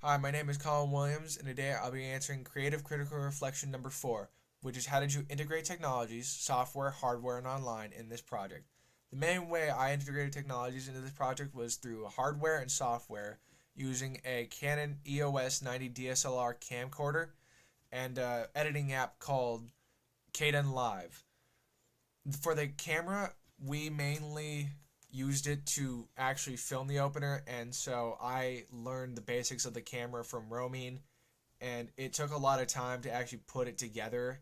Hi, my name is Colin Williams, and today I'll be answering Creative Critical Reflection number 4, which is how did you integrate technologies, software, hardware, and online in this project. The main way I integrated technologies into this project was through hardware and software using a Canon EOS 90 DSLR camcorder and an editing app called Kdenlive. For the camera, we mainly used it to actually film the opener, and so I learned the basics of the camera from roaming, and it took a lot of time to actually put it together.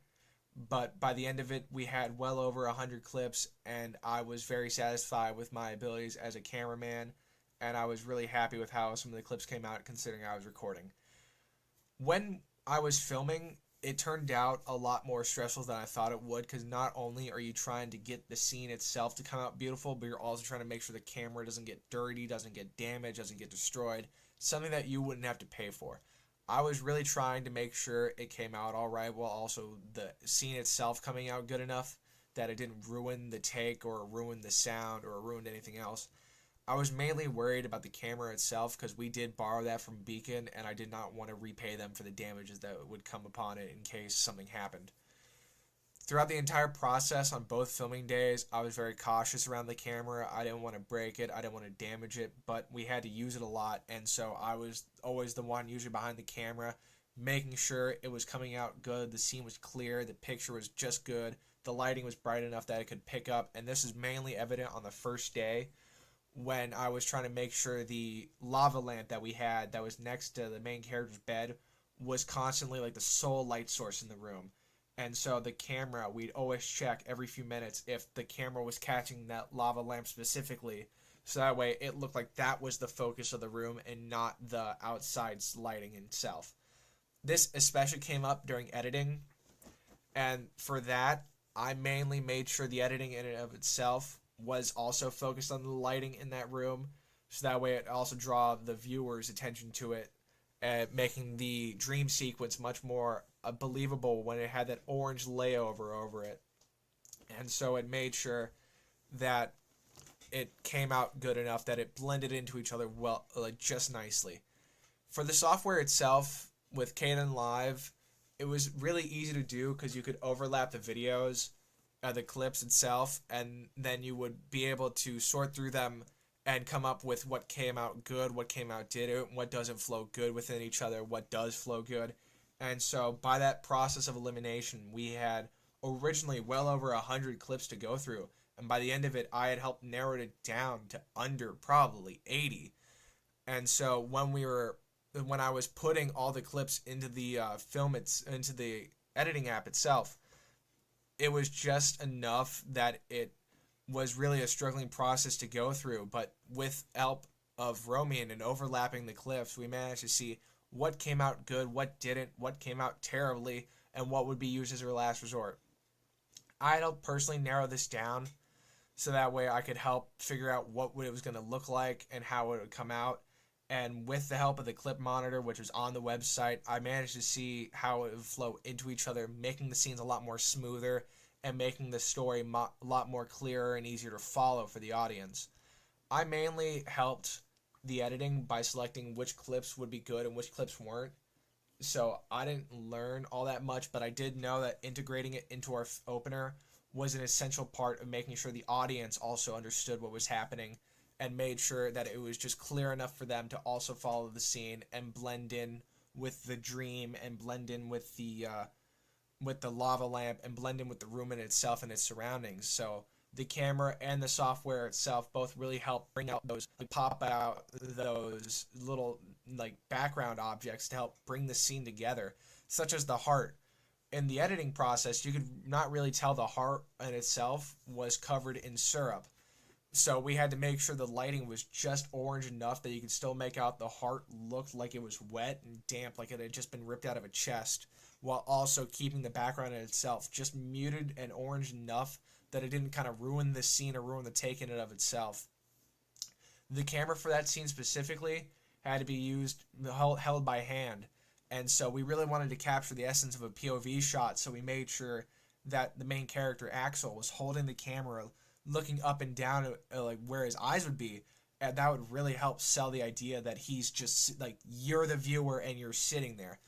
But by the end of it, we had well over 100 clips, and I was very satisfied with my abilities as a cameraman, and I was really happy with how some of the clips came out considering I was recording. When I was filming, it turned out a lot more stressful than I thought it would, because not only are you trying to get the scene itself to come out beautiful, but you're also trying to make sure the camera doesn't get dirty, doesn't get damaged, doesn't get destroyed, something that you wouldn't have to pay for. I was really trying to make sure it came out all right, while also the scene itself coming out good enough that it didn't ruin the take or ruin the sound or ruin anything else. I was mainly worried about the camera itself because we did borrow that from Beacon, and I did not want to repay them for the damages that would come upon it in case something happened. Throughout the entire process on both filming days, I was very cautious around the camera. I didn't want to break it, I didn't want to damage it, but we had to use it a lot, and so I was always the one usually behind the camera, making sure it was coming out good, the scene was clear, the picture was just good, the lighting was bright enough that it could pick up, and this is mainly evident on the first day when I was trying to make sure the lava lamp that we had that was next to the main character's bed was constantly like the sole light source in the room. And so the camera, we'd always check every few minutes if the camera was catching that lava lamp specifically. So that way it looked like that was the focus of the room and not the outside lighting itself. This especially came up during editing. And for that, I mainly made sure the editing in and of itself was also focused on the lighting in that room, so that way it also draw the viewer's attention to it, making the dream sequence much more believable when it had that orange layover over it. And so it made sure that it came out good enough that it blended into each other well, like just nicely. For the software itself, with Kdenlive, it was really easy to do because you could overlap the videos, the clips itself, and then you would be able to sort through them and come up with what came out good, what came out didn't, what doesn't flow good within each other, what does flow good. And so by that process of elimination, we had originally well over 100 clips to go through, and by the end of it, I had helped narrow it down to under probably 80. And so when I was putting all the clips into the into the editing app itself, it was just enough that it was really a struggling process to go through. But with help of roaming and overlapping the clips, we managed to see what came out good, what didn't, what came out terribly, and what would be used as a last resort. I helped personally narrow this down so that way I could help figure out what it was going to look like and how it would come out. And with the help of the clip monitor, which was on the website, I managed to see how it would flow into each other, making the scenes a lot more smoother and making the story a lot more clearer and easier to follow for the audience. I mainly helped the editing by selecting which clips would be good and which clips weren't. So I didn't learn all that much, but I did know that integrating it into our opener was an essential part of making sure the audience also understood what was happening and made sure that it was just clear enough for them to also follow the scene and blend in with the dream and blend in with the lava lamp and blend in with the room in itself and its surroundings. So the camera and the software itself both really help bring out those, like, pop out those little like background objects to help bring the scene together, such as the heart. In the editing process, you could not really tell the heart in itself was covered in syrup. So we had to make sure the lighting was just orange enough that you could still make out the heart looked like it was wet and damp, like it had just been ripped out of a chest, while also keeping the background in itself just muted and orange enough that it didn't kind of ruin the scene or ruin the take in and of itself. The camera for that scene specifically had to be used held by hand, and so we really wanted to capture the essence of a POV shot, so we made sure that the main character Axel was holding the camera looking up and down like where his eyes would be, and that would really help sell the idea that he's just like you're the viewer and you're sitting there.